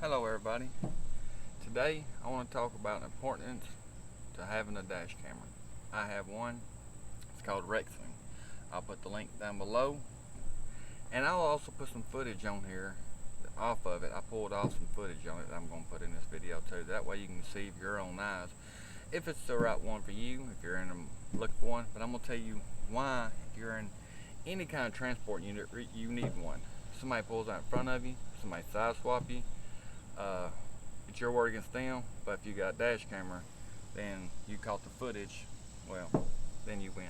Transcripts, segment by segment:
Hello everybody. Today I want to talk about the importance to having a dash camera. I have one. It's called Rexing. I'll put the link down below, and I'll also put some footage on here off of it. I pulled off some footage on it that I'm going to put in this video too. That way you can see with your own eyes if it's the right one for you, if you're in a look for one. But I'm going to tell you why, if you're in any kind of transport unit, you need one. Somebody pulls out in front of you, somebody side swap you, it's your word against them. But if you got a dash camera, then you caught the footage, well, then you win.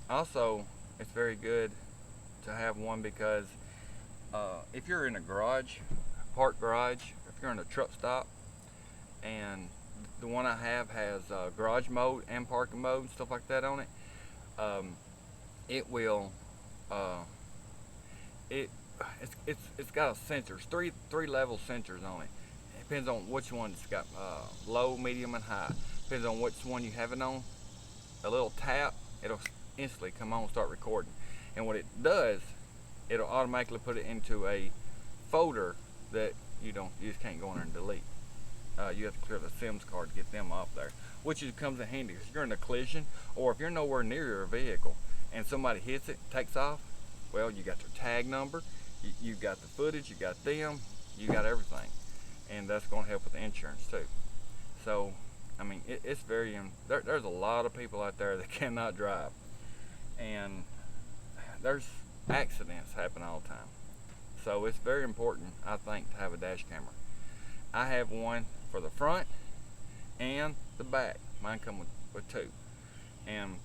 Also, it's very good to have one because if you're in a garage, parked garage, if you're in a truck stop, and the one I have has garage mode and parking mode and stuff like that on it, it will it's got a sensors, three level sensors on it. It depends on which one it's got, low, medium, and high. Depends on which one you have it on. A little tap, it'll instantly come on and start recording. And what it does, it'll automatically put it into a folder that you just can't go in there and delete. You have to clear the SIMs card to get them off there, which comes in handy if you're in a collision, or if you're nowhere near your vehicle and somebody hits it, takes off. Well, you got their tag number, you got the footage, you got them, you got everything, and that's going to help with the insurance too. So, I mean, it's very, there's a lot of people out there that cannot drive, and there's accidents happen all the time. So it's very important, I think, to have a dash camera. I have one for the front and the back. Mine come with two, and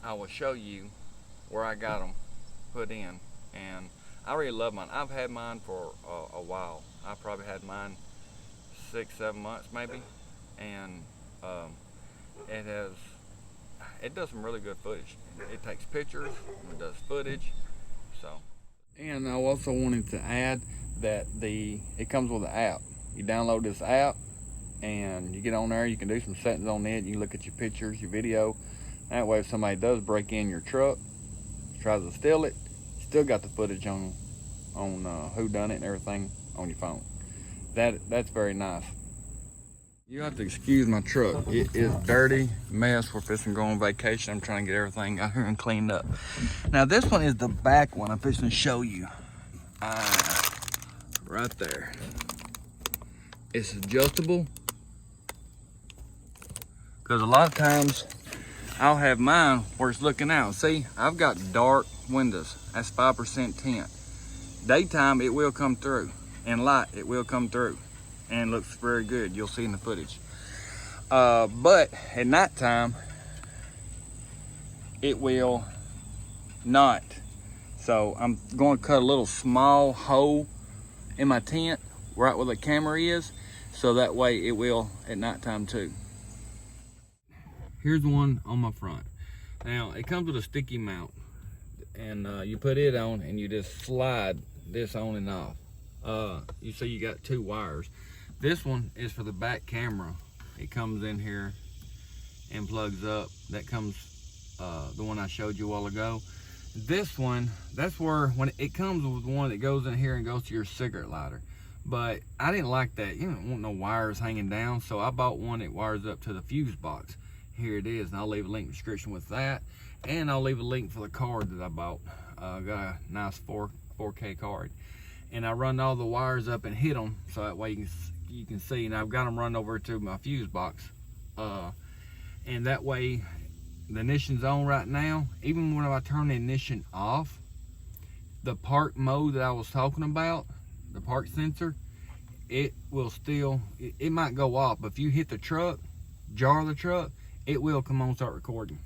I will show you where I got them put in. And I really love mine. I've had mine for a while. I probably had mine 6-7 months maybe, and it does some really good footage. It takes pictures, it does footage. So, and I also wanted to add that it comes with an app. You download this app and you get on there, you can do some settings on it. You can look at your pictures, your video. That way if somebody does break in your truck, tries to steal it, you still got the footage on who done it and everything on your phone. That's very nice. You have to excuse my truck. It is dirty mess. We're fixing to go on vacation. I'm trying to get everything out here and cleaned up. Now this one is the back one I'm fixing to show you. Right there. It's adjustable, because a lot of times I'll have mine where it's looking out. See, I've got dark windows. That's 5% tint. Daytime, it will come through. And light, it will come through. And looks very good. You'll see in the footage. But at nighttime, it will not. So I'm going to cut a little small hole in my tent right where the camera is, so that way it will at nighttime too. Here's one on my front. Now it comes with a sticky mount, and you put it on and you just slide this on and off. You see you got two wires. This one is for the back camera. It comes in here and plugs up. That comes the one I showed you a while ago. This one, that's where, when it comes with one that goes in here and goes to your cigarette lighter. But I didn't like that. You don't want no wires hanging down, so I bought one that wires up to the fuse box. Here it is, and I'll leave a link in the description with that, and I'll leave a link for the card that I bought. Got a nice 4K card, and I run all the wires up and hit them, so that way you can see. And I've got them run over to my fuse box, and that way the ignition's on right now. Even when I turn the ignition off, the park mode that I was talking about, the park sensor, it will still, it might go off, but if you hit the truck, jar the truck, it will come on and start recording.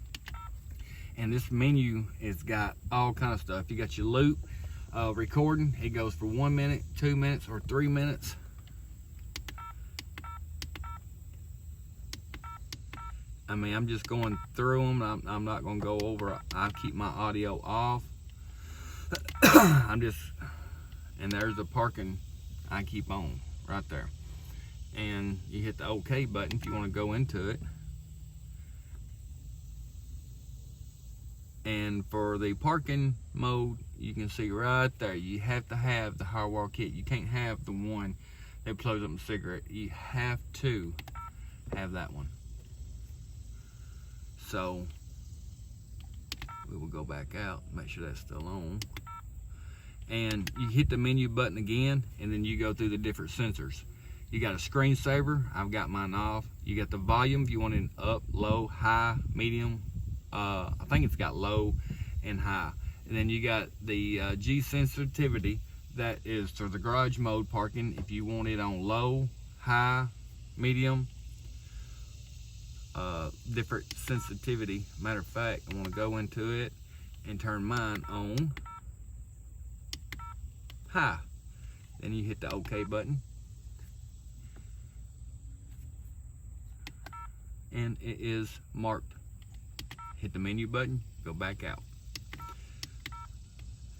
And this menu has got all kind of stuff. You got your loop recording. It goes for 1 minute, 2 minutes, or 3 minutes. I mean, I'm just going through them. I'm not going to go over. I keep my audio off. And there's the parking I keep on right there. And you hit the OK button if you want to go into it. And for the parking mode, you can see right there, you have to have the Hardwire Kit. You can't have the one that blows up a cigarette. You have to have that one. So we will go back out, make sure that's still on. And you hit the menu button again, and then you go through the different sensors. You got a screensaver, I've got mine off. You got the volume, if you want it up, low, high, medium. I think it's got low and high. And then you got the G sensitivity, that is for the garage mode parking. If you want it on low, high, medium, different sensitivity. Matter of fact, I want to go into it and turn mine on high. Then you hit the OK button, and it is marked. Hit the menu button, go back out,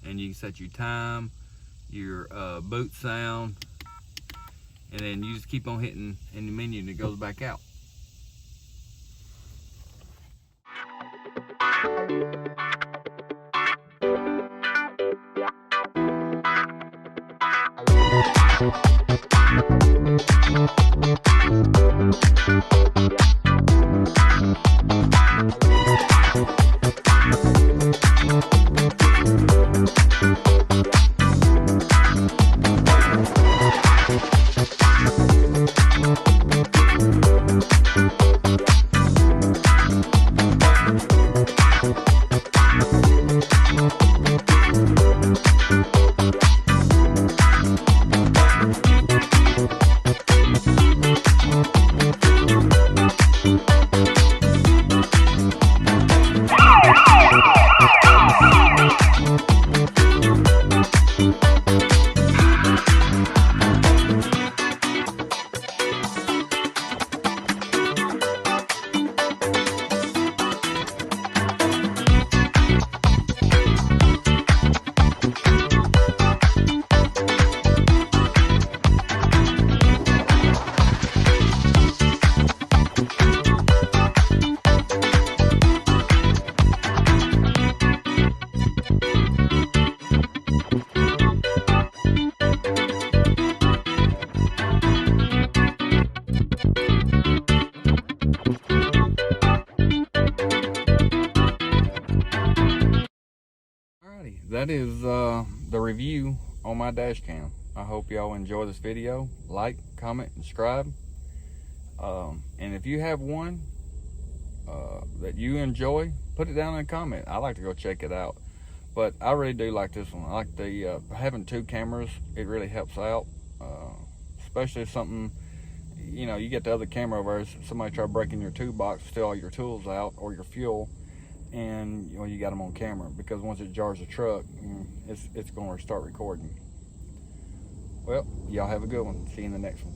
and you can set your time, your boot sound, and then you just keep on hitting in the menu and it goes back out. That is the review on my dash cam. I hope y'all enjoy this video. Like, comment, and subscribe. And if you have one that you enjoy, put it down in a comment. I like to go check it out. But I really do like this one. I like the having two cameras. It really helps out, especially if something, you know, you get the other camera over, somebody try breaking your toolbox, steal all your tools out or your fuel, and you know, you got them on camera, because once it jars the truck, it's going to start recording. Well, y'all have a good one. See you in the next one.